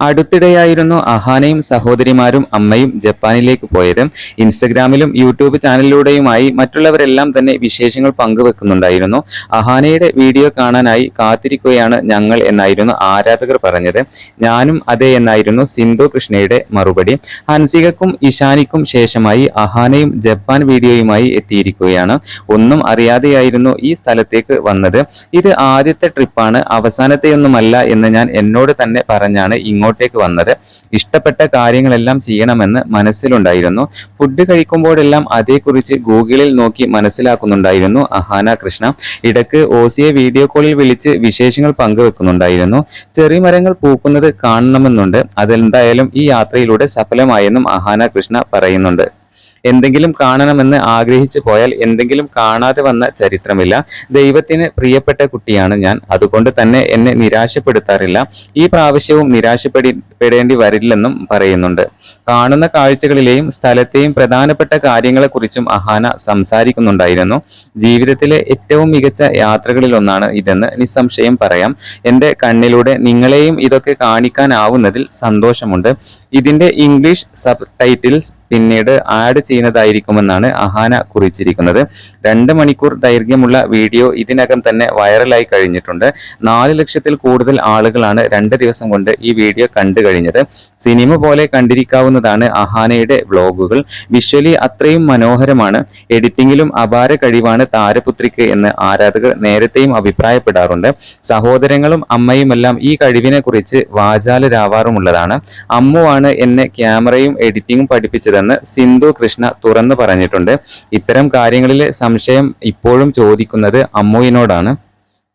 അടുത്തിടെയായിരുന്നു അഹാനയും സഹോദരിമാരും അമ്മയും ജപ്പാനിലേക്ക് പോയത്. ഇൻസ്റ്റഗ്രാമിലും യൂട്യൂബ് ചാനലിലൂടെയുമായി മറ്റുള്ളവരെല്ലാം തന്നെ വിശേഷങ്ങൾ പങ്കുവെക്കുന്നുണ്ടായിരുന്നു. അഹാനയുടെ വീഡിയോ കാണാനായി കാത്തിരിക്കുകയാണ് ഞങ്ങൾ എന്നായിരുന്നു ആരാധകർ പറഞ്ഞത്. ഞാനും അതെ എന്നായിരുന്നു സിന്ധു കൃഷ്ണയുടെ മറുപടി. ഹൻസികക്കും ഇഷാനിക്കും ശേഷമായി അഹാനയും ജപ്പാൻ വീഡിയോയുമായി എത്തിയിരിക്കുകയാണ്. ഒന്നും അറിയാതെയായിരുന്നു ഈ സ്ഥലത്തേക്ക് വന്നത്. ഇത് ആദ്യത്തെ ട്രിപ്പാണ്, അവസാനത്തെയൊന്നുമല്ല എന്ന് ഞാൻ എന്നോട് തന്നെ പറഞ്ഞാണ് ഇങ്ങോട്ടേക്ക് വന്നത്. ഇഷ്ടപ്പെട്ട കാര്യങ്ങളെല്ലാം ചെയ്യണമെന്ന് മനസ്സിലുണ്ടായിരുന്നു. ഫുഡ് കഴിക്കുമ്പോഴെല്ലാം അതേക്കുറിച്ച് ഗൂഗിളിൽ നോക്കി മനസ്സിലാക്കുന്നുണ്ടായിരുന്നു അഹാന കൃഷ്ണ. ഇടയ്ക്ക് ഓസിയെ വീഡിയോ കോളിൽ വിളിച്ച് വിശേഷങ്ങൾ പങ്കുവെക്കുന്നുണ്ടായിരുന്നു. ചെറിമരങ്ങൾ പൂക്കുന്നത് കാണണമെന്നുണ്ട്. അതെന്തായാലും ഈ യാത്രയിലൂടെ സഫലമായെന്നും അഹാന കൃഷ്ണ പറയുന്നുണ്ട്. എന്തെങ്കിലും കാണണമെന്ന് ആഗ്രഹിച്ചു പോയാൽ എന്തെങ്കിലും കാണാതെ വന്ന ചരിത്രമില്ല. ദൈവത്തിന് പ്രിയപ്പെട്ട കുട്ടിയാണ് ഞാൻ. അതുകൊണ്ട് തന്നെ എന്നെ നിരാശപ്പെടുത്താറില്ല. ഈ പ്രാവശ്യവും നിരാശപ്പെടേണ്ടി വരില്ലെന്നും പറയുന്നുണ്ട്. കാണുന്ന കാഴ്ചകളിലെയും സ്ഥലത്തെയും പ്രധാനപ്പെട്ട കാര്യങ്ങളെക്കുറിച്ചും അഹാന സംസാരിക്കുന്നുണ്ടായിരുന്നു. ജീവിതത്തിലെ ഏറ്റവും മികച്ച യാത്രകളിലൊന്നാണ് ഇതെന്ന് നിസ്സംശയം പറയാം. എൻ്റെ കണ്ണിലൂടെ നിങ്ങളെയും ഇതൊക്കെ കാണിക്കാനാവുന്നതിൽ സന്തോഷമുണ്ട്. ഇതിന്റെ ഇംഗ്ലീഷ് സബ് ടൈറ്റിൽസ് പിന്നീട് ആഡ് ചെയ്യുന്നതായിരിക്കുമെന്നാണ് അഹാന കുറിച്ചിരിക്കുന്നത്. 2 മണിക്കൂർ ദൈർഘ്യമുള്ള വീഡിയോ ഇതിനകം തന്നെ വൈറലായി കഴിഞ്ഞിട്ടുണ്ട്. 4 ലക്ഷത്തിൽ കൂടുതൽ ആളുകളാണ് 2 ദിവസം കൊണ്ട് ഈ വീഡിയോ കണ്ടു കഴിഞ്ഞത്. സിനിമ പോലെ കണ്ടിരിക്കാവുന്നതാണ് അഹാനയുടെ വ്ലോഗുകൾ. വിഷ്വലി അത്രയും മനോഹരമാണ്. എഡിറ്റിംഗിലും അപാര കഴിവാണ് താരപുത്രിക്ക് എന്ന് ആരാധകർ നേരത്തെയും അഭിപ്രായപ്പെടാറുണ്ട്. സഹോദരങ്ങളും അമ്മയുമെല്ലാം ഈ കഴിവിനെ കുറിച്ച് വാചാലരാവാറുമുള്ളതാണ്. അമ്മുവാണ് എന്നെ ക്യാമറയും എഡിറ്റിംഗും പഠിപ്പിച്ചതെന്ന് സിന്ധു കൃഷ്ണ തുറന്നു പറഞ്ഞിട്ടുണ്ട്. ഇത്തരം കാര്യങ്ങളിലെ സംശയം ഇപ്പോഴും ചോദിക്കുന്നത് അമ്മുവിനോടാണ്.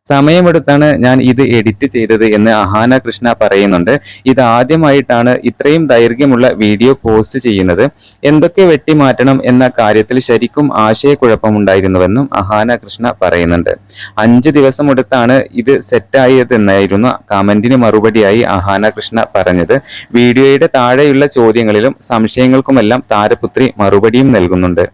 സമയമെടുത്താണ് ഞാൻ ഇത് എഡിറ്റ് ചെയ്തത് എന്ന് അഹാന കൃഷ്ണ പറയുന്നുണ്ട്. ഇത് ആദ്യമായിട്ടാണ് ഇത്രയും ദൈർഘ്യമുള്ള വീഡിയോ പോസ്റ്റ് ചെയ്യുന്നത്. എന്തൊക്കെ വെട്ടിമാറ്റണം എന്ന കാര്യത്തിൽ ശരിക്കും ആശയക്കുഴപ്പമുണ്ടായിരുന്നുവെന്നും അഹാന കൃഷ്ണ പറയുന്നുണ്ട്. 5 ദിവസമെടുത്താണ് ഇത് സെറ്റായതെന്നായിരുന്നു കമന്റിന് മറുപടിയായി അഹാന കൃഷ്ണ പറഞ്ഞത്. വീഡിയോയുടെ താഴെയുള്ള ചോദ്യങ്ങളിലും സംശയങ്ങൾക്കുമെല്ലാം താരപുത്രി മറുപടിയും നൽകുന്നുണ്ട്.